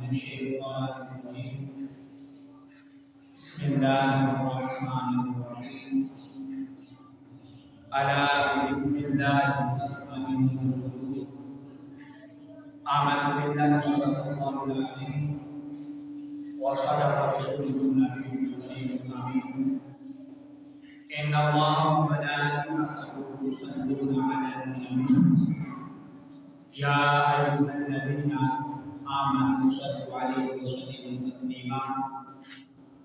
الشيطان الرجيم بسم الله الرحمن الرحيم ألا بذكر الله تطمئن القلوب آمنت بالله صدق الله العظيم وصدق رسوله النبي الكريم الأمين إن الله وملائكته يصلون على النبي يا أيها الذين آمنوا صلوا عليه وسلموا تسليما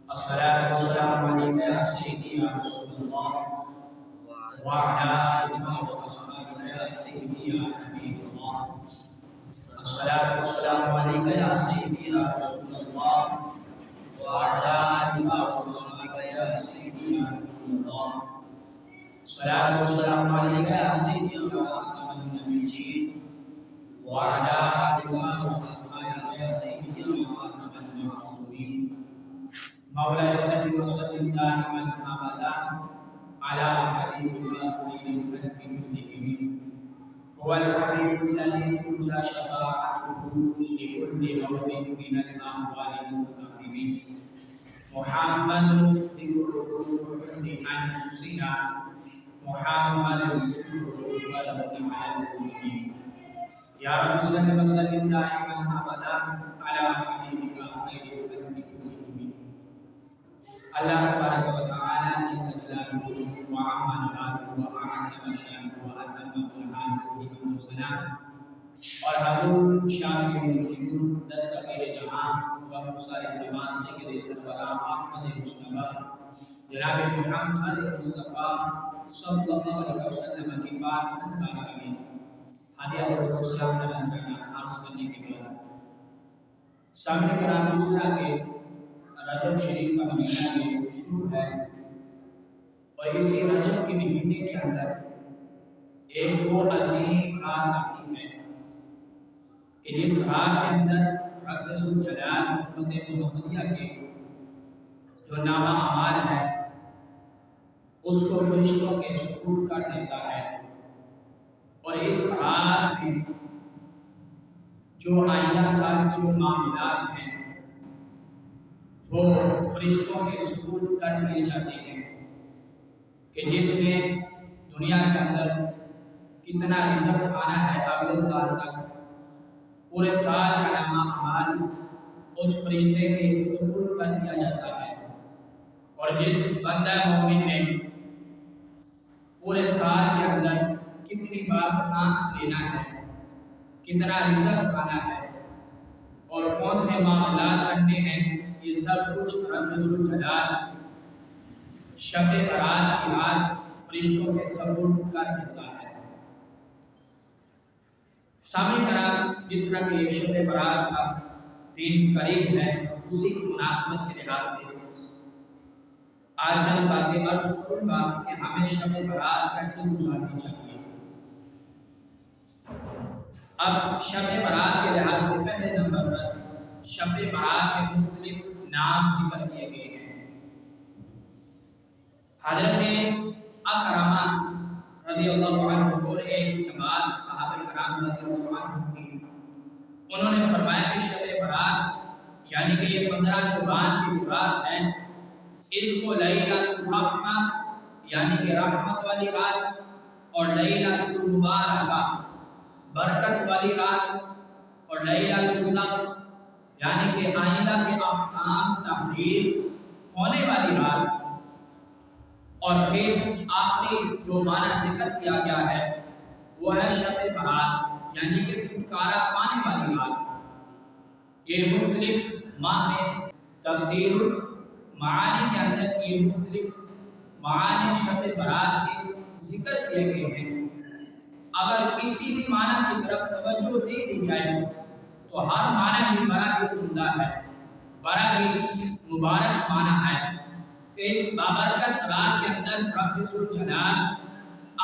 الصلاة والسلام عليك يا سيدي يا رسول الله وعلى آلك وصحبك يا سيدي يا حبيب الله الصلاة والسلام عليك يا سيدي يا رسول الله وعلى آلك وصحبك يا سيدي يا حبيب الله الصلاة والسلام عليك يا سيدي يا خاتم النبيين وعلى آلك وصحبك يا سيدي يا خاتم المعصومين مولاي صل وسلم دائما أبدا على حبيبك خير الخلق كلهم هو الحبيب الذي ترجى شفاعته لكل خوف من الأموال المتقربين محمد ذكره لأنفسنا محمد شكره فله على المؤمنين يا رب صل وسلم دائما ابدا على حبيبك خير الخلق كلهم الله تبارك وتعالى جل جلاله وعظم جلاله واعظم شانه واتم برهانه بحمد وسلام اور حضور شافی المشہور دستگیر جہاں و مبصر زمان سید سرورہ احمد مصطفیٰ جناب محمد مصطفیٰ صلی اللہ علیہ وسلم کی بات مبارک میں ہدیہ اور اسلام کا نذرانہ عرض کرنے کے بعد سامنے کرام دوسرا کے رجب شریف کا مہینہ میں شروع ہے اور اسی رجب کے مہینے کے اندر ایک وہ عظیم رات آتی ہے کہ جس رات کے اندر رب ذوالجلال امت محمدیہ کے جو نامہ اعمال ہے اس کو فرشتوں کے سپرد کر دیتا ہے اور اس رات میں جو آئندہ سال کے جو معاملات ہیں وہ فرشتوں کے سپرد کر دیے جاتے ہیں کہ جس میں دنیا کے اندر کتنا رزق کھانا ہے اگلے سال تک پورے سال کا نامہ اعمال اس فرشتے کے سپرد کر دیا جاتا ہے اور جس بندہ مومن نے پورے سال کے اندر کتنی بار سانس لینا ہے کتنا رزق کھانا ہے اور کون سے معاملات کرنے ہیں یہ سب کچھ رب ذوالجلال شب برات کی رات فرشتوں کے سپرد کر دیتا ہے سامنے کرام جس طرح کہ یہ شب برات کا دن قریب ہے اسی کی مناسبت کے لحاظ سے آج چند باتیں عرض کروں گا کہ ہمیں شب برات کیسے گزارنی چاہیے۔ اب شب برات کے لحاظ سے پہلے نمبر پر شب برات کے مختلف نام ذکر کیے گئے ہیں۔ حضرت اکرمہ رضی اللہ عنہ اور ایک جماعت صحابہ کرام رضی اللہ عنہ کی انہوں نے فرمایا کہ شب برات یعنی کہ یہ 15 شعبان کی جو رات ہے اس کو لیلۃ الرحمہ یعنی کہ رحمت والی رات اور لیلۃ المبارکہ برکت والی رات اور لیلۃ الصبر یعنی کہ آئندہ کے احکام تحریر ہونے والی رات اور پھر آخری جو معنی ذکر کیا گیا ہے وہ ہے شب برات یعنی کہ چھٹکارا پانے والی رات۔ یہ مختلف معنی تفسیر معانی کے اندر یہ مختلف معانی شب برات کے ذکر کیے گئے ہیں۔ اگر کسی بھی معنی کی طرف توجہ دے دی جائے تو ہر معنی ہی بڑا ہی عمدہ ہے، بڑا ہی مبارک معنی ہے کہ اس بابرکت رات کے اندر رب ذوالجلال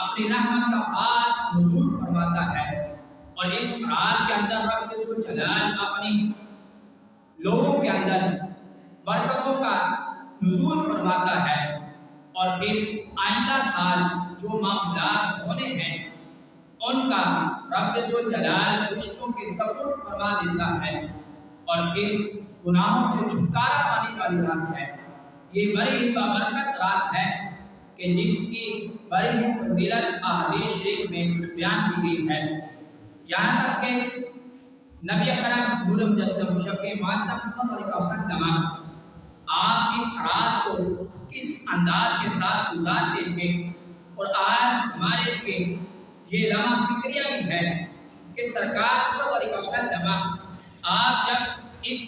اپنی رحمت کا خاص نزول فرماتا ہے اور اس رات کے اندر رب ذوالجلال اپنی لوگوں کے اندر برکتوں کا نزول فرماتا ہے اور پھر آئندہ سال جو معاملات ہونے ہیں ان کا رب ذوالجلال فرشتوں کے سپرد فرما دیتا ہے اور پھر گناہوں سے چھٹکارا پانے والی رات ہے۔ یہ بڑی بابرکت رات ہے کہ جس کی بڑی فضیلت احادیث شریف میں بیان کی گئی ہے۔ یہاں تک کہ نبی اکرم نور مجسم شب معظم صلی اللہ علیہ وسلم آپ اس رات کو کس انداز کے ساتھ گزارتے تھے، اور آج ہمارے لیے یہ لمحہ فکریہ بھی ہے کہ سرکار صلی اللہ علیہ وسلم آپ جب اس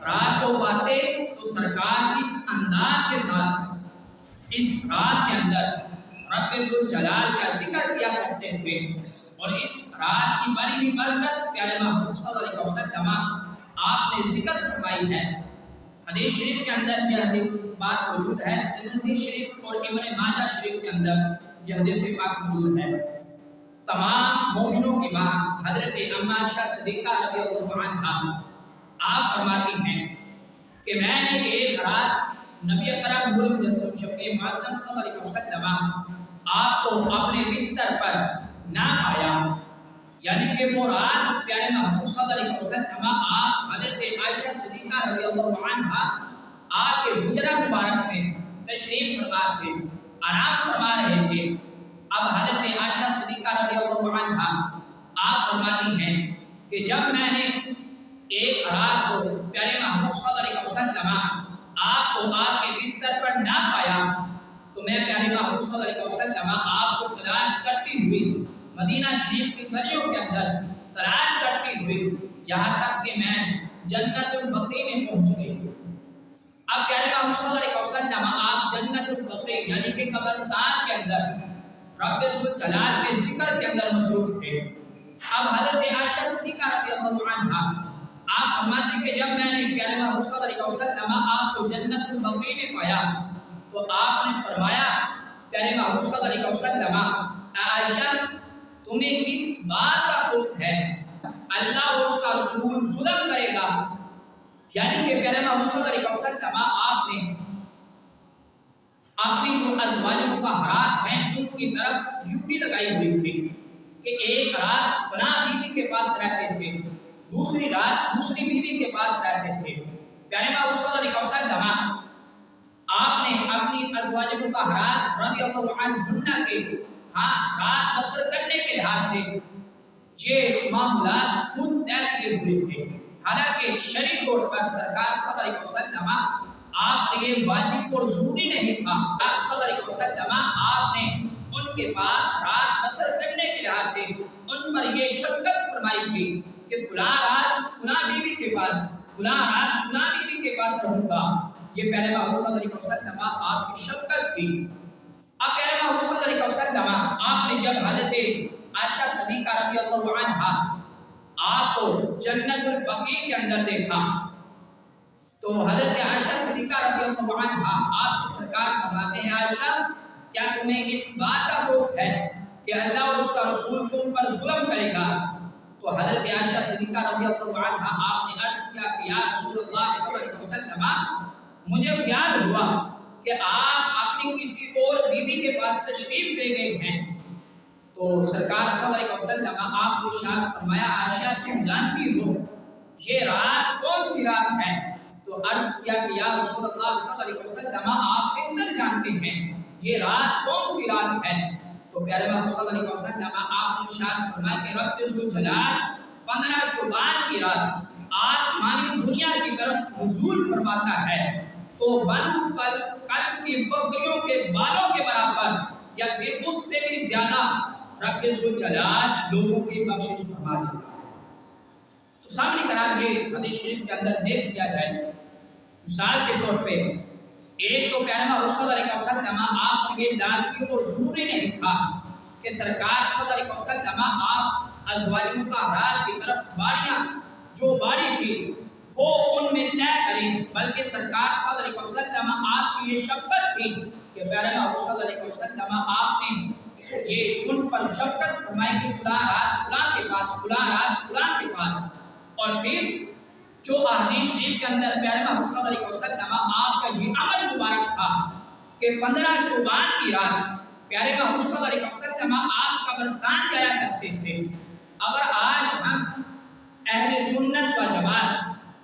رات کو پاتے تو سرکار اس انداز کے ساتھ اس رات کے اندر رب ذوالجلال کا ذکر کیا کرتے تھے، اور اس رات کی بڑی برکت پیارے محبوب صلی اللہ علیہ وسلم آپ نے ذکر فرمائی ہے۔ حدیث شریف کے اندر یہ حدیث بات موجود ہے، ترمذی شریف اور ابن ماجہ شریف کے اندر یہ حدیث بات موجود ہے۔ تمام مومنوں کی ماں حضرت اما عائشہ صدیقہ رضی اللہ عنہا آپ فرماتی ہیں کہ میں نے ایک رات نبی اکرم نور مجسم شب معظم صلی اللہ علیہ وسلم آپ کو اپنے بستر پر نہ پایا، یعنی کہ وہ رات پیارے محبوب صلی اللہ علیہ وسلم آپ حضرت عائشہ صدیقہ رضی اللہ عنہا آپ کے حجرہ مبارک میں تشریف فرما تھے، آرام فرما رہے تھے۔ اب حضرت عائشہ صدیقہ رضی اللہ عنہا آپ فرماتی ہیں کہ جب میں نے ایک رات کو پیارے محبوب صلی اللہ علیہ وسلم آپ کو آپ کے بستر پر نہ پایا تو میں پیارے محبوب صلی اللہ علیہ وسلم آپ کو تلاش کرتی ہوئی مدینہ شریف کی گلیوں کے اندر تلاش کرتی ہوئی یہاں تک کہ میں جنت البقیع میں پہنچ گئی۔ اب پیارے محبوب صلی اللہ علیہ وسلم آپ جنت البقیع یعنی کہ قبرستان کے اندر رب ذوالجلال کے ذکر کے اندر مصروف تھے۔ اب حضرت عائشہ صدیقہ رضی اللہ عنہا آپ فرماتے ہیں کہ جب میں نے پیارے محبوب صلی اللہ علیہ وسلم آپ کو جنت البقیع میں پایا تو آپ نے فرمایا پیارے محبوب صلی اللہ علیہ وسلم عائشہ تمہیں کس بات کا خوف ہے؟ اللہ اور اس کا رسول ظلم کرے گا، یعنی کہ پیارے محبوب صلی اللہ علیہ وسلم آپ نے اپنی جو ازواج مطہرات ہیں ان کی طرف ڈیوٹی لگائی ہوئی تھی کہ ایک رات فلاں بیوی کے پاس رہتے تھے، دوسری رات دوسری بیوی کے پاس رہتے تھے۔ پیارے محبوب صلی اللہ علیہ وسلم آپ نے اپنی ازواج مطہرات رضی اللہ عنہن کے رات بسر کرنے کے لحاظ سے یہ معاملات خود طے کیے ہوئے تھے، حالانکہ شرعی طور پر سرکار صلی اللہ علیہ وسلم آپ نے یہ واجب اور ضروری نہیں تھا۔ آپ صلی اللہ علیہ وسلم آپ نے ان کے پاس رات بسر کرنے کے لحاظ سے ان پر یہ شفقت فرمائی تھی کہ فلاں رات فلاں بیوی کے پاس، فلاں رات فلاں بیوی کے پاس رہوں گا۔ یہ پیارے محبوب صلی اللہ علیہ وسلم آپ کی شفقت تھی۔ اب پیارے محبوب صلی اللہ علیہ وسلم آپ نے جب حضرت عائشہ صدیقہ رضی اللہ عنہا آپ کو جنت البقیع کے اندر دیکھا تو حضرت عائشہ صدیقہ رضی اللہ عنہا آپ سے سرکار فرماتے ہیں عائشہ کیا تمہیں اس بات کا خوف ہے کہ اللہ اور اس کا رسول تم پر ظلم کرے گا؟ تو حضرت عائشہ صدیقہ رضی اللہ عنہا آپ نے عرض کیا کہ یا رسول اللہ صلی اللہ علیہ وسلم مجھے خیال ہوا کہ آپ اپنی کسی اور بیوی کے پاس تشریف لے گئے ہیں۔ تو سرکار صلی اللہ علیہ وسلم آپ کو ارشاد فرمایا عائشہ تم جانتی ہو یہ رات کون سی رات ہے؟ تو عرض کیا کہ یا رسول اللہ صلی اللہ علیہ وسلم آپ بہتر جانتے ہیں یہ رات کون سی رات ہے۔ تو پیارے محبوب صلی اللہ علیہ وسلم آپ نے ارشاد فرمایا کہ رب ذوالجلال 15 شعبان کی رات آسمانی دنیا کی طرف نزول فرماتا ہے تو بنو قلب کی بکریوں کے بالوں کے برابر یا پھر اس سے بھی زیادہ رب ذوالجلال لوگوں کی بخشش فرما دیتا ہے۔ تو سامنے کرام یہ حدیث شریف کے اندر دیکھ لیا جائے، مثال کے طور پہ ایک تو پیارے محبوب صلی اللہ علیہ وسلم آپ نے یہ لازمی اور ضروری نہیں تھا کہ سرکار صلی اللہ علیہ وسلم آپ ازواج مطہرات کی طرف باریاں جو باری تھی وہ ان میں طے کریں، بلکہ سرکار صلی اللہ علیہ وسلم آپ کی یہ شفقت تھی کہ پیارے محبوب صلی اللہ علیہ وسلم آپ نے یہ ان پر شفقت فرمائی کہ فلاں رات فلاں کے پاس، فلاں رات فلاں کے پاس۔ اور پھر جو احادیث شریف کے اندر پیارے محبوب صلی اللہ علیہ وسلم آپ کا یہ عمل مبارک تھا کہ 15 شعبان کی رات پیارے محبوب صلی اللہ علیہ وسلم آپ قبرستان جایا کرتے تھے۔ اگر آج ہم اہل سنت و جماعت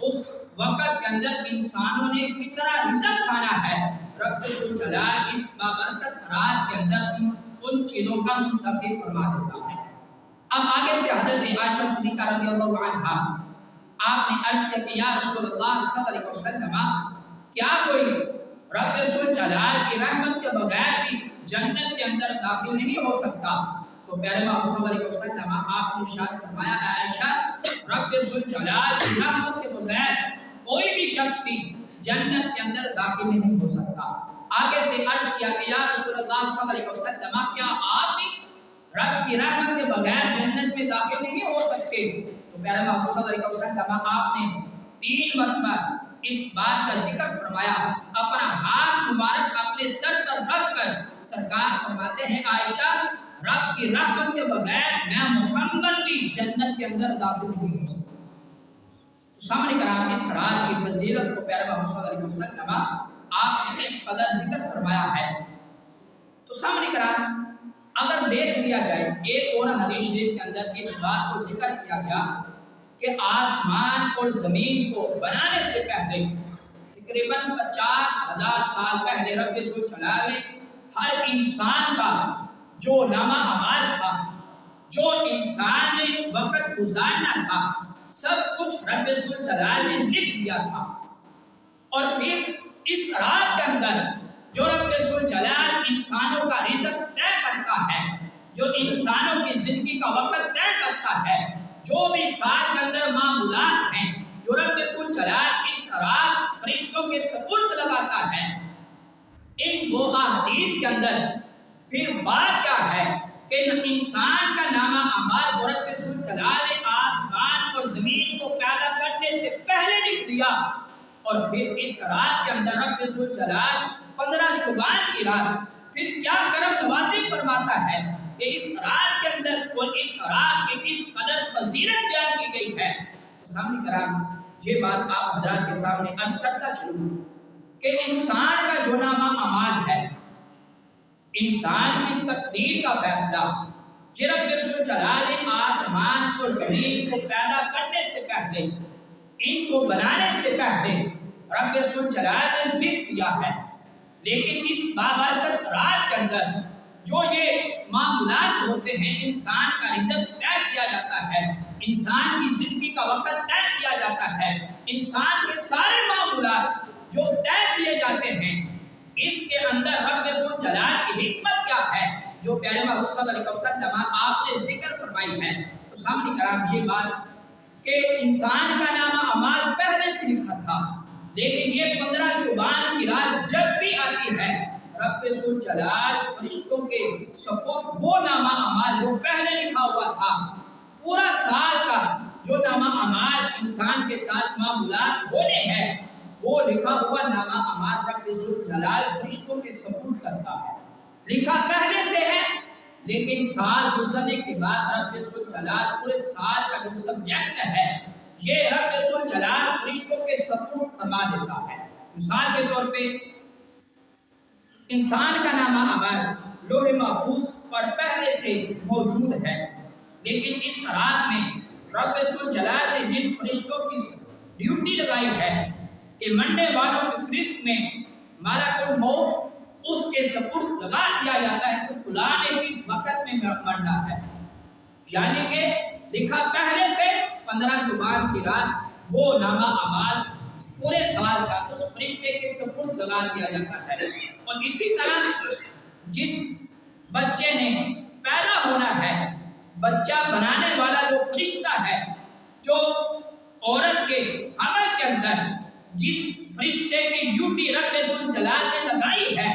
اس وقت کے اندر انسانوں نے کتنا رزق کھانا ہے، رب الجلال اس بابرکت رات کے اندر ان چیزوں کا منتخب فرما دیتا ہے۔ اب آگے سے حضرت عائشہ صدیقہ رضی اللہ عنہا آپ نے عرض کیا کہ یا رسول اللہ صلی اللہ علیہ وسلم، کیا کوئی رب الجلال کی رحمت کے بغیر بھی جنت کے اندر داخل نہیں ہو سکتا؟ تو پیارے محمد صلی اللہ علیہ وسلم آپ نے ارشاد فرمایا، اے عائشہ، رب الجلال کی رحمت کے بغیر کوئی بھی شخص بھی جنت کے اندر داخل نہیں ہو سکتا۔ آگے سے عرض کیا کہ یا رسول اللہ صلی اللہ علیہ وسلم، کیا آپ بھی رب کی رحمت کے بغیر جنت میں داخل نہیں ہو سکتے؟ تو پیارے محمد صلی اللہ علیہ وسلم آپ نے 3 مرتبہ اس بات کا ذکر فرمایا، اپنا ہاتھ مبارک اپنے سر پر رکھ کر سرکار فرماتے ہیں، عائشہ، رب کی رحمت کے بغیر میں محمد بھی جنت کے اندر داخل نہیں ہو سکتا۔ تو سامنے کرام اس رات کی فضیلت کو پیارے محمد صلی اللہ علیہ وسلم آپ نے اس قدر ذکر فرمایا ہے۔ تو سامنے کرام اگر دیکھ لیا جائے ایک اور حدیث شریف کے اندر اس بات کو ذکر کیا گیا کہ آسمان اور زمین کو بنانے سے پہلے تقریباً 50,000 سال پہلے رب الجلال نے ہر انسان کا جو نامہ اعمال تھا، جو انسان نے وقت گزارنا تھا، سب کچھ رب الجلال نے لکھ دیا تھا۔ اور پھر اس رات کے اندر جو رب الجلال انسانوں کا رزق طے کرتا ہے، جو انسانوں کی زندگی کا وقت طے کرتا ہے، جو بھی سال کے اندر معمولات ہیں، جو رب الجلال اس رات فرشتوں کے سپرد لگاتا ہے، ان 2 احادیث کے اندر پھر بات کیا ہے کہ انسان کا نامہ اعمال رب الجلال نے آسمان اور زمین کو پیدا کرنے سے پہلے لکھ دیا، اور پھر اس رات کے اندر رب الجلال 15 شعبان کی رات پھر کیا کرم نوازی فرماتا ہے کہ اس رات کے اندر اور اس رات کی اس قدر فضیلت بیان کی گئی ہے۔ سامنے کرام یہ بات آپ حضرات کے سامنے عرض کرتا چلوں کہ انسان کا جو نامہ اعمال ہے، انسان کی تقدیر کا فیصلہ یہ رب الجلال نے آسمان اور زمین کو پیدا کرنے سے پہلے، ان کو بنانے سے پہلے رب الجلال نے لکھ دیا ہے۔ لیکن اس بابرکت رات کے اندر جو یہ معاملات ہوتے ہیں، انسان کا رزق طے کیا جاتا ہے، انسان کی زندگی کا وقت طے کیا جاتا ہے، انسان کے سارے معاملات جو طے کیے جاتے ہیں، اس کے اندر رب الجلال کی حکمت کیا ہے جو پیارے محمد صلی اللہ علیہ وسلم آپ نے ذکر فرمائی ہے۔ تو سامنے کرام یہ بات کہ انسان کا نامہ اعمال پہلے سے لکھا تھا، لیکن یہ 15 شعبان کی رات جب بھی آتی ہے، رب الجلال فرشتوں کے سپرد وہ نامہ اعمال جو پہلے لکھا ہوا تھا، پورا سال کا جو نامہ اعمال انسان کے ساتھ معاملات ہونے ہیں، وہ لکھا ہوا نامہ اعمال رب الجلال فرشتوں کے سپرد کرتا ہے۔ لکھا پہلے سے ہے، لیکن سال گزرنے کے بعد رب الجلال پورے سال کا جو سبجیکٹ ہے، یہ رب الجلال فرشتوں کے سپرد فرما دیتا ہے۔ مثال کے طور پہ انسان کا نامہ اعمال لوح محفوظ پر پہلے سے موجود ہے، لیکن اس رات میں رب الجلال نے جن فرشتوں کی ڈیوٹی لگائی ہے کہ مرنے والوں کی فہرست میں ملک الموت اس کے سپرد لگا دیا جاتا ہے کہ فلاں نے کس وقت میں مرنا ہے، یعنی کہ لکھا پہلے سے 15 شعبان کی رات وہ نامہ اعمال پورے سال کا اس فرشتے کے سپرد لگا دیا جاتا ہے۔ اور اسی طرح جس بچے نے پیدا ہونا ہے، بچہ بنانے والا جو فرشتہ ہے، جو عورت کے حمل کے اندر جس فرشتے کی ڈیوٹی رب الجلال نے لگائی ہے،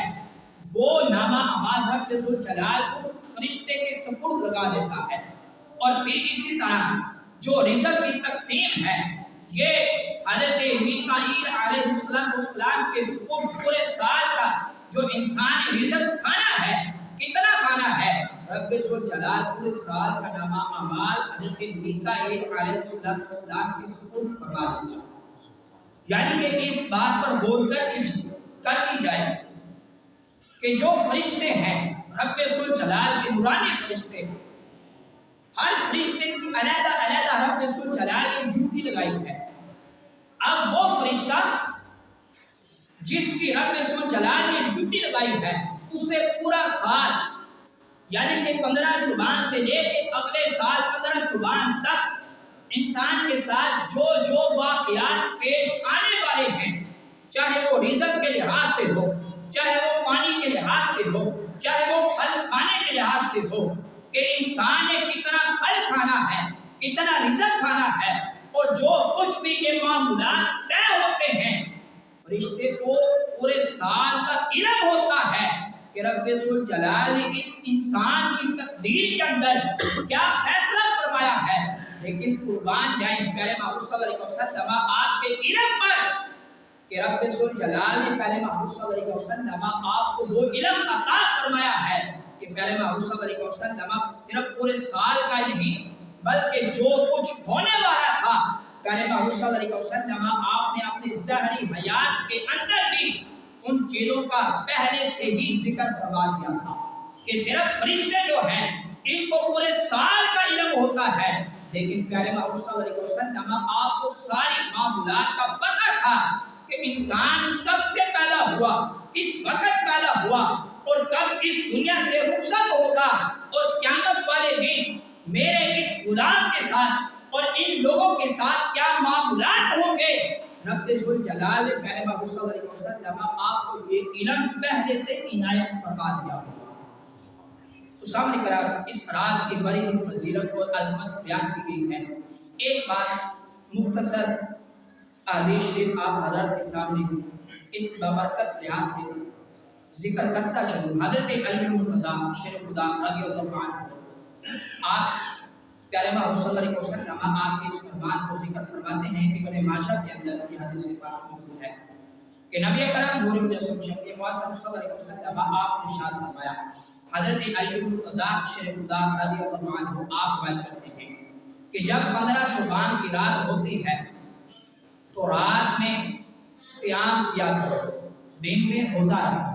وہ نامہ اعمال رب الجلال کو فرشتے کے سپرد لگا دیتا ہے۔ اور پھر اسی طرح جو رزق کی تقسیم ہے، یہ حضرت میکائیل علیہ السلام کے سپرد پورے سال کا جو انسانی رزق کھانا ہے، کتنا کھانا ہے، رب الجلال پورے سال کا نامہ اعمال حضرت میکائیل علیہ السلام کے سپرد فرما دیتا ہے۔ یعنی کہ اس بات پر غور کر دی جائے کہ جو فرشتے ہیں رب الجلال کے نورانی فرشتے، ہر فرشتے کی علیحدہ رب الجلال کی ڈیوٹی لگائی ہے۔ اب وہ فرشتہ جس کی رب ذوالجلال نے ڈیوٹی لگائی ہے اسے پورا سال یعنی کہ 15 شعبان سے لے کے اگلے سال 15 شعبان تک انسان کے ساتھ جو واقعات پیش آنے والے ہیں، چاہے وہ رزق کے لحاظ سے ہو، چاہے وہ پانی کے لحاظ سے ہو، چاہے وہ پھل کھانے کے لحاظ سے ہو، کہ انسان نے کتنا پھل کھانا ہے، کتنا رزق کھانا ہے، اور جو کچھ بھی یہ معمولات طے ہوتے ہیں، فرشتے کو پورے سال کا علم ہوتا ہے کہ رب ذوالجلال نے اس انسان کی تقدیر کے اندر کیا فیصلہ فرمایا ہے۔ لیکن قربان جائیں پیارے محبوب صلی اللہ علیہ وسلم آپ کے علم پر کہ رب ذوالجلال نے پیارے محبوب صلی اللہ علیہ وسلم آپ کو وہ علم عطا فرمایا ہے کہ پیارے محبوب صلی اللہ علیہ وسلم صرف پورے سال کا نہیں بلکہ جو کچھ ہونے والا تھا پیارے محبوب صلی اللہ علیہ وسلم آپ نے اپنے ظاہری حیات کے اندر بھی ان چیزوں کا پہلے سے ہی ذکر فرما دیا تھا کہ صرف فرشتے جو ہیں ان کو پورے سال کا علم ہوتا ہے، لیکن پیارے محبوب صلی اللہ علیہ وسلم آپ کو ساری معمولات کا پتہ تھا کہ انسان کب سے پیدا ہوا، کس وقت پیدا ہوا اور کب اس دنیا سے رخصت ہوگا، اور قیامت والے دن میرے اس غلام کے ساتھ اور ان لوگوں کے ساتھ کیا معاملات ہوں گے۔ رب ذوالجلال نے پیارے محبوب صلی اللہ علیہ وسلم آپ کو یہ علم پہلے سے عنایت فرما دیا ہوا۔ تو سامنے قرار اس رات کی بڑی ہی فضیلت اور عظمت بیان کی گئی ہے۔ ایک بات مختصر حدیث شریف آپ حضرات کے سامنے اس بابرکت لحاظ سے ذکر کرتا چلوں۔ حضرت علی مرتضیٰ شیر خدا رضی اللہ عنہ آپ پیارے محبوب صلی اللہ علیہ وسلم آپ کے اس فرمان کو ذکر فرماتے ہیں کہ ابن ماجہ کے اندر یہ حدیث پاک موجود ہے کہ نبی کرم نور مجسم شفیع معصوم صلی اللہ علیہ وسلم آپ نے ارشاد فرمایا، حضرت علی مرتضیٰ شیر خدا رضی اللہ عنہ آپ بیان کرتے ہیں کہ جب 15 شعبان کی رات ہوتی ہے تو رات میں قیام کیا کرو، دن میں روزہ رکھو۔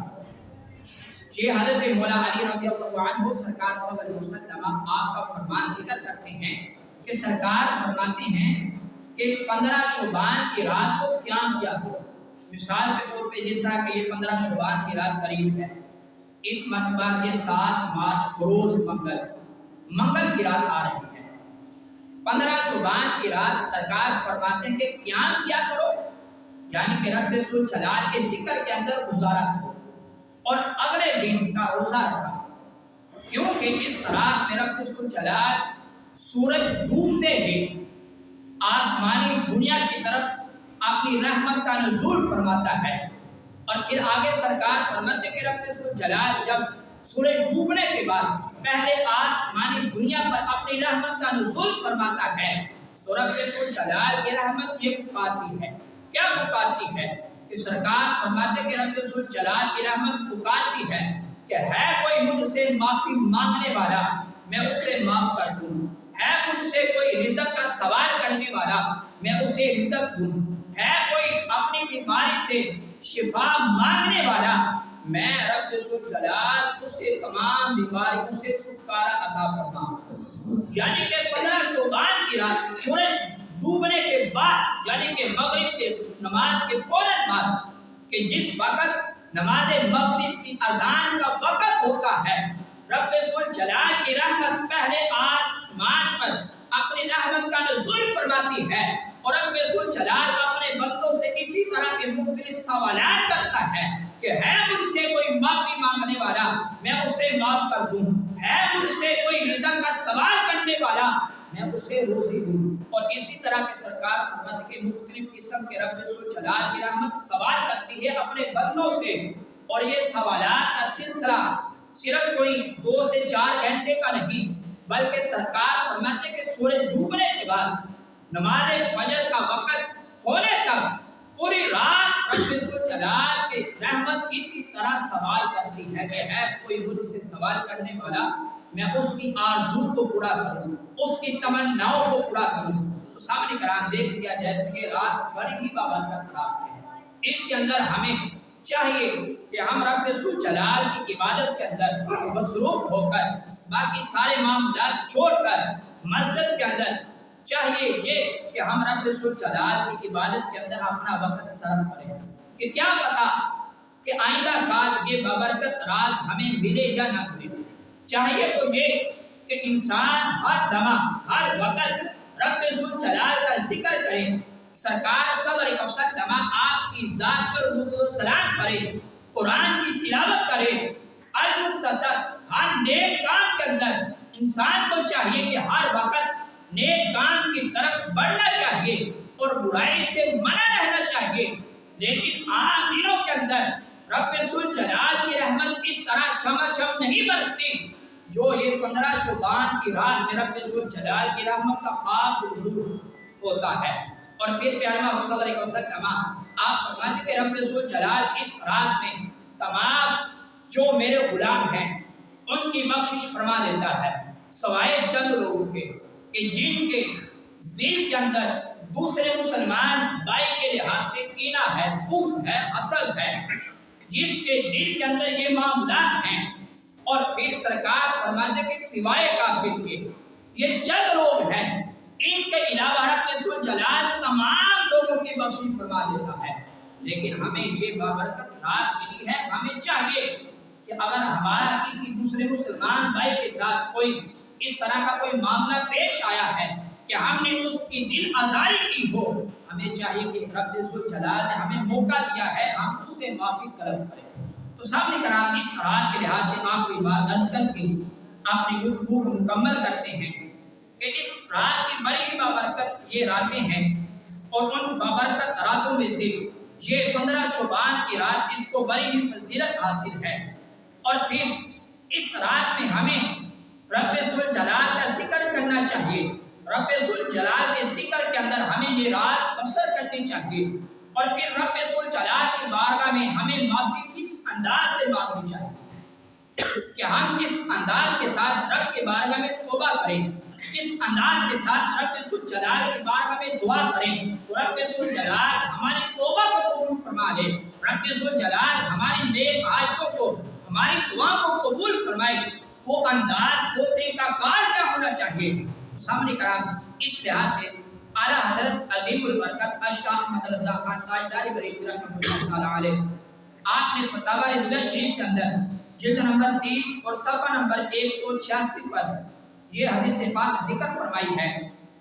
یہ حضرت مولا علی رضی اللہ عنہ سرکار صلی اللہ علیہ وسلم آپ کا فرمان ذکر کرتے ہیں کہ سرکار فرماتے ہیں کہ 15 شعبان کی رات کو قیام کیا کرو۔ مثال کے طور پہ جس طرح کہ یہ 15 شعبان کی رات قریب ہے، اس مرتبہ یہ 7 مارچ روز منگل کی رات آ رہی ہے۔ 15 شعبان کی رات سرکار فرماتے ہیں کہ قیام کیا کرو، یعنی کہ رب ذوالجلال کے ذکر کے اندر گزارا کرو اور اگلے دن کا روزہ رکھا، کیونکہ اس رات میں رب ذوالجلال سورج ڈوبتے ہی آسمانی دنیا کی طرف اپنی رحمت کا نزول فرماتا ہے، اور پھر آگے سرکار فرماتے کہ رب ذوالجلال جب سورج ڈوبنے کے بعد پہلے آسمانی دنیا پر اپنی رحمت کا نزول فرماتا ہے تو رب ذوالجلال کی رحمت یہ پکارتی ہے، کیا پکارتی ہے کہ سرکار فرماتے کہ رب ذوالجلال کی رحمت پکارتی ہے کہ ہے کوئی مجھ سے معافی مانگنے والا میں اسے معاف کر دوں، ہے مجھ سے کوئی رزق کا سوال کرنے والا میں اسے رزق دوں، ہے کوئی اپنی بیماری سے شفا مانگنے والا میں رب ذوالجلال اسے تمام بیماریوں سے چھٹکارا عطا فرماؤں۔ یعنی کہ 15 شعبان کی رات سورج ڈوبنے کے بعد، یعنی کہ مغرب کے نماز کے فوراً بعد، کہ جس وقت نماز مغرب کی اذان کا وقت ہوتا ہے، رب ذوالجلال کی رحمت پہلے آسمان پر اپنی رحمت کا نزول فرماتی ہے، اور رب ذوالجلال اپنے بندوں سے اسی طرح کے مختلف سوالات کرتا ہے کہ ہے مجھ سے کوئی معافی مانگنے والا میں اسے معاف کر دوں، ہے مجھ سے کوئی رزق کا سوال کرنے والا میں اسے روزی دوں۔ اور اسی طرح کے سرکار فرماتے کہ مختلف قسم کے رب ذوالجلال کی رحمت سوال کرتی ہے اپنے بندوں سے، اور یہ سوالات کا سلسلہ صرف کوئی 2 سے 4 گھنٹے کا نہیں، بلکہ سرکار فرماتے کہ سورج ڈوبنے کے بعد نماز فجر کا وقت ہونے تک پوری رات رب ذوالجلال کی رحمت اسی طرح سوال کرتی ہے کہ ہے کوئی مجھ سے سوال کرنے والا میں اس کی آرزو کو پورا کروں، اس کی تمناؤں کو پورا کروں۔ تو سامنے کرام دیکھ لیا جائے کہ رات بڑی ہی بابرکت رات ہے، اس کے اندر ہمیں چاہیے کہ ہم رب ذوالجلال کی عبادت کے اندر مصروف ہو کر باقی سارے معاملات چھوڑ کر مسجد کے اندر چاہیے یہ کہ ہم رب ذوالجلال کی عبادت کے اندر اپنا وقت صرف کریں کہ کیا پتا کہ آئندہ سال یہ بابرکت رات ہمیں ملے یا نہ ملے۔ چاہیے تو یہ کہ انسان ہر دمہ ہر وقت رب ذوالجلال کا ذکر کرے، سرکار صلی اللہ علیہ وسلم آپ کی ذات پر درود و سلام کرے، قرآن کی تلاوت کرے۔ المختصر ہر نیک کام کے اندر انسان کو چاہیے کہ ہر وقت نیک کام کی طرف بڑھنا چاہیے اور برائی سے منع رہنا چاہیے۔ لیکن عام دنوں کے اندر رب ذوالجلال کی رحمت اس طرح چھما چھم نہیں برستی جو یہ 15 شعبان کی رات میں رب ذوالجلال کی رحمت کا خاص حضور ہوتا ہے۔ اور پھر پیارے محمد صلی اللہ علیہ وسلم آپ فرماتے کہ رب ذوالجلال اس رات میں تمام جو میرے غلام ہیں ان کی بخشش فرما دیتا ہے، سوائے چند لوگوں کے کہ جن کے دل کے اندر دوسرے مسلمان بھائی کے لحاظ سے کینہ ہے، بغض ہے، حسد ہے، جس کے دل کے اندر یہ معاملات ہیں۔ اور پھر سرکار فرماتے کہ سوائے کافر کے یہ چند لوگ ہیں، ان کے علاوہ رب ذوالجلال تمام لوگوں کی بخشش فرما دیتا ہے۔ لیکن ہمیں یہ بابرکت رات ملی ہے، ہمیں چاہیے کہ اگر ہمارا کسی دوسرے مسلمان بھائی کے ساتھ کوئی اس طرح کا کوئی معاملہ پیش آیا ہے کہ ہم نے اس کی دل آزاری کی ہو، ہمیں چاہیے کہ رب ذوالجلال نے ہمیں موقع دیا ہے، ہم اس سے معافی طلب کریں۔ تو سامنے کرام اس رات کے لحاظ سے آخری بات عرض کر کے اپنی گفتگو کو مکمل کرتے ہیں کہ اس رات کی بڑی ہی بابرکت یہ راتیں ہیں، اور ان بابرکت راتوں میں سے یہ 15 شعبان کی رات اس کو بڑی ہی فضیلت حاصل ہے۔ اور پھر اس رات میں ہمیں رب ذوالجلال کا ذکر کرنا چاہیے، رب ذوالجلال کے ذکر کے اندر ہمیں یہ رات بسر کرنی چاہیے، اور پھر رب ذوالجلال کی بارگاہ میں ہمیں معافی کس انداز سے مانگنی چاہیے کہ ہم کس انداز کے ساتھ رب کے بارگاہ میں توبہ کریں، کس انداز کے ساتھ رب ذوالجلال کی بارگاہ میں دعا کریں، رب ذوالجلال ہماری توبہ کو قبول فرما دے، رب ذوالجلال ہماری نیک حاجتوں کو، ہماری دعا کو قبول فرمائے۔ وہ انداز، وہ طریقہ کار کیا ہونا چاہیے؟ سامنے کرام اس لحاظ سے اعلیٰ حضرت عظیم البرکت اشرف احمد رضا خان تاجدار بریلوی رحمۃ اللہ تعالی علیہ، آپ نے فتاوی رضویہ شریف کے اندر جلد نمبر 30 اور صفحہ نمبر 186 پر یہ حدیث پاک ذکر فرمائی ہے،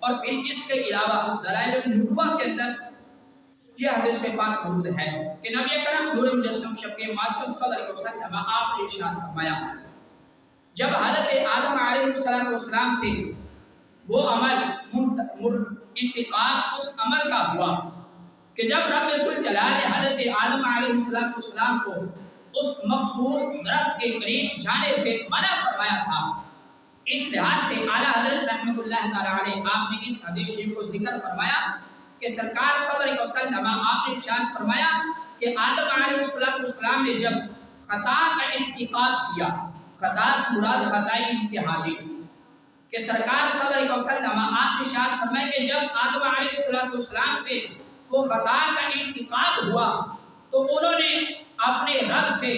اور پھر اس کے علاوہ دلائل النبوہ کے اندر یہ حدیث پاک موجود ہے کہ نبی کرم نور مجسم شفیع معصوم صلی اللہ علیہ وسلم آپ نے ارشاد فرمایا، جب حضرت آدم علیہ السلام سے وہ عمل انتقام اس عمل کا ہوا کہ جب رب ذوالجلال نے حضرت آدم علیہ السلام کو اس مخصوص درخت کے قریب جانے سے منع فرمایا تھا، اس لحاظ سے اعلیٰ حضرت رحمۃ اللہ تعالی علیہ آپ نے اس حدیث شریف کو ذکر فرمایا کہ سرکار صلی اللہ علیہ وسلم آپ نے ارشاد فرمایا کہ آدم علیہ السلام نے جب خطا کا ارتکاب کیا، خطا سے مراد خطائی اجتہادی، کہ سرکار صلی اللہ علیہ وسلم آپ نے ارشاد فرمایا کہ جب آدم علیہ السلام سے وہ خطا کا ارتکاب ہوا تو انہوں نے اپنے رب سے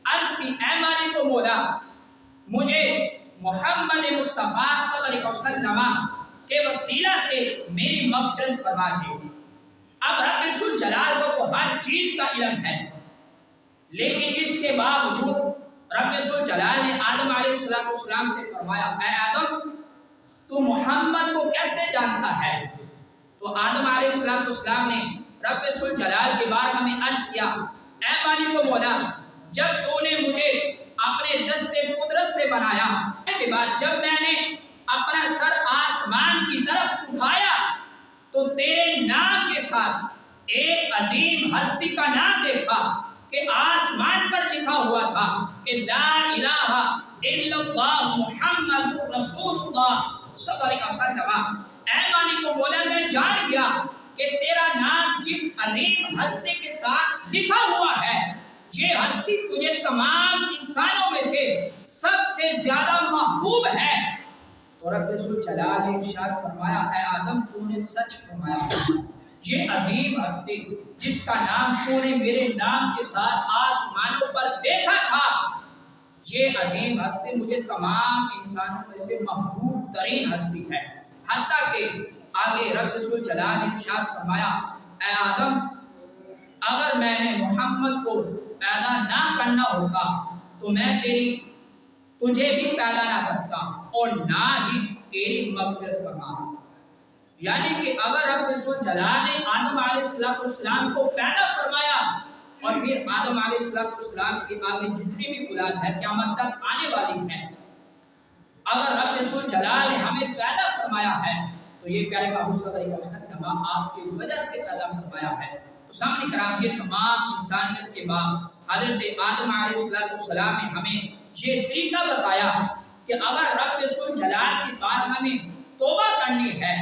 عرض کی، اے مالک و مولا، مجھے محمد مصطفیٰ صلی اللہ علیہ وسلم کے وسیلہ سے میری مغفرت فرما دے۔ اب رب ذوالجلال کو تو ہر چیز کا علم ہے، لیکن اس کے باوجود رب ذوالجلال نے آدم علیہ السلام سے فرمایا، اے آدم تو محمد کو کیسے جانتا ہے؟ تو آدم علیہ السلام نے رب ذوالجلال کے بارگاہ میں عرض کیا، اے مالک و مولا، جب تو نے مجھے اپنے دست قدرت سے بنایا، کے بعد جب میں نے اپنا سر آسمان کی طرف اٹھایا تو تیرے نام کے ساتھ ایک عظیم ہستی کا نام دیکھا کہ آسمان پر لکھا ہوا تھا کہ لا الہ الا اللہ محمد رسول اللہ صلی اللہ علیہ وسلم۔ اے مالک و مولا، میں جان گیا کہ تیرا نام جس عظیم ہستی کے ساتھ لکھا ہوا ہے، یہ ہستی تجھے تمام انسانوں میں سے سب سے زیادہ محبوب ہے۔ تو رب ذوالجلال نے ارشاد فرمایا، اے آدم تو نے سچ فرمایا، یہ عظیم ہستی جس کا نام تو نے میرے نام کے ساتھ آسمانوں پر دیکھا تھا، یہ عظیم ہستی مجھے تمام انسانوں میں سے محبوب ترین ہستی ہے۔ حتیٰ کہ آگے رب ذوالجلال نے ارشاد فرمایا اے آدم اگر میں نے محمد کو پیدا نہ کرنا ہوتا تو میں تجھے بھی پیدا نہ کرتا اور نہ ہی تیری مغفرت فرماتا۔ یعنی کہ اگر رب ذوالجلال نے آدم علیہ السلام کو پیدا فرمایا اور پھر آدم علیہ السلام کے آگے جتنی بھی اولاد ہے قیامت تک آنے والی ہے، اگر رب ذوالجلال نے ہمیں پیدا فرمایا ہے تو یہ پیارے محبوب صلی اللہ علیہ وسلم آپ کی وجہ سے پیدا فرمایا ہے۔ تو سامنے کرام یہ تمام انسانیت کے بعد حضرت آدم علیہ السلام نے ہمیں یہ طریقہ بتایا کہ اگر رب ذوالجلال کی بارگاہ میں توبہ کرنی ہے،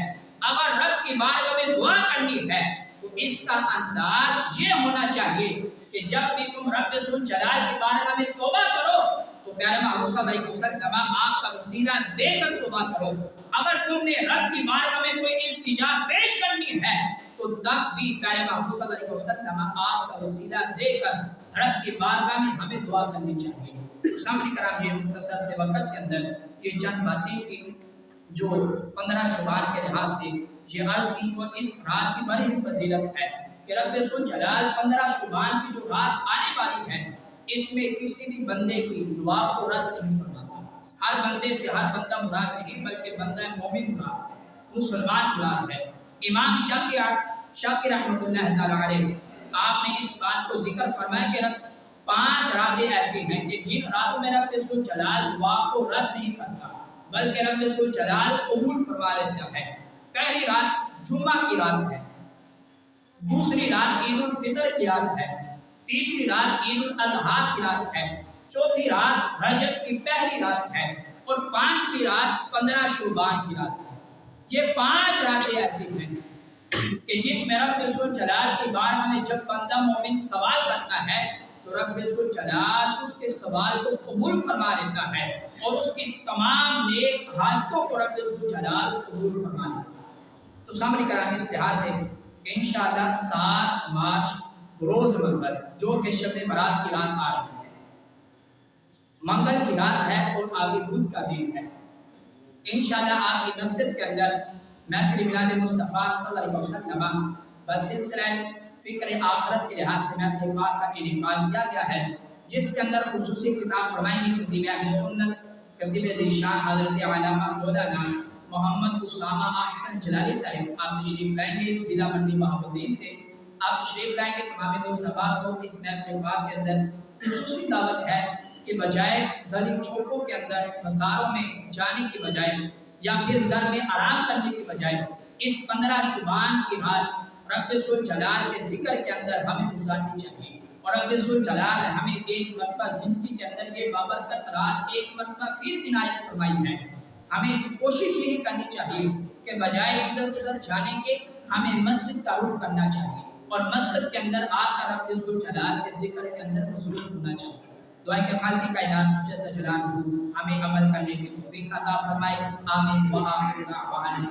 اگر رب کی بارگاہ میں دعا کرنی ہے تو اس کا انداز یہ ہونا چاہیے کہ جب بھی تم رب ذوالجلال کی بارگاہ میں توبہ کرو تو پیارے محبوب صلی اللہ علیہ وسلم آپ کا وسیلہ دے کر توبہ کرو۔ اگر تم نے رب کی بارگاہ میں کوئی التجا پیش کرنی ہے تو تب بھی پیارے محبوب صلی اللہ علیہ وسلم آپ کا وسیلہ دے کر رب کی بارگاہ میں ہمیں دعا کرنی چاہیے۔ سامنے کرام یہ مختصر سے وقت کے اندر یہ چند باتیں تھیں جو 15 شعبان کے لحاظ سے یہ عرض کی، اور اس رات کی بڑی فضیلت ہے کہ رب ذوالجلال 15 شعبان کی جو رات آنے والی ہے اس میں کسی بھی بندے کی دعا کو رد نہیں فرماتا۔ ہر بندے سے ہر بندہ مراد نہیں بلکہ بندہ مومن مراد ہے، مسلمان مراد ہے۔ امام شاکر رحمۃ اللہ تعالی علیہ آپ نے اس بات کو ذکر فرمایا کہ 5 راتیں ایسی ہیں کہ جن راتوں میں رب ذوالجلال دعا کو رد نہیں کرتا بلکہ رب ذوالجلال قبول فرما لیتا ہے۔ پہلی رات جمعہ کی رات ہے، دوسری رات عید الفطر کی رات ہے، تیسری رات عید الاضحیٰ کی رات ہے، چوتھی رات رجب کی پہلی رات ہے اور 5ویں رات 15 شعبان کی رات ہے۔ یہ 5 راتیں ایسی ہیں کہ جس میں رب ذوالجلال کی بارگاہ میں جب بندہ مومن سوال کرتا ہے تو رب ذوالجلال اس کے سوال کو قبول فرما لیتا ہے اور اس کی تمام نیک حاجتوں کو رب ذوالجلال قبول فرما لیتا ہے۔ تو سامنے کرام اس لحاظ سے انشاءاللہ 7 مارچ روز منگل جو کہ شب برات کی رات آ رہی ہے، منگل کی رات ہے اور آگے بدھ کا دن ہے۔ انشاءاللہ آپ کی مسجد کے اندر محفل میلاد مصطفیٰ صلی اللہ علیہ وسلم بسلسلہ فکر آخرت کے لحاظ سے محفل پاک کا انعقاد کیا گیا ہے، جس کے اندر خصوصی خطاب فرمائیں گے خطیب اہل سنت خطیب ذیشان حضرت علامہ مولانا محمد اسامہ احسن جلالی صاحب۔ آپ تشریف لائیں گے ضلع منڈی بہاؤالدین سے، آپ تشریف لائیں گے۔ تمام دوست احباب کو اس محفل پاک کے اندر خصوصی دعوت ہے کہ بجائے گلی چوکوں کے اندر مزاروں میں جانے کے بجائے یا پھر گھر میں آرام کرنے کے بجائے اس 15 شعبان کی رات رب ذوالجلال کے ذکر کے اندر ہمیں گزارنی چاہیے، اور رب ذوالجلال ہمیں ایک مرتبہ زندگی کے اندر یہ بابرکت رات ایک مرتبہ پھر عنایت فرمائی ہے۔ ہمیں کوشش یہی کرنی چاہیے کہ بجائے ادھر ادھر جانے کے ہمیں مسجد کا رخ کرنا چاہیے اور مسجد کے اندر آ کر رب ذوالجلال کے ذکر کے اندر مصروف ہونا چاہیے۔ دعا کہ خالق کائنات جل جلالہ ہمیں عمل کرنے کی توفیق عطا فرمائے۔ آمین۔ وآخر دعوانا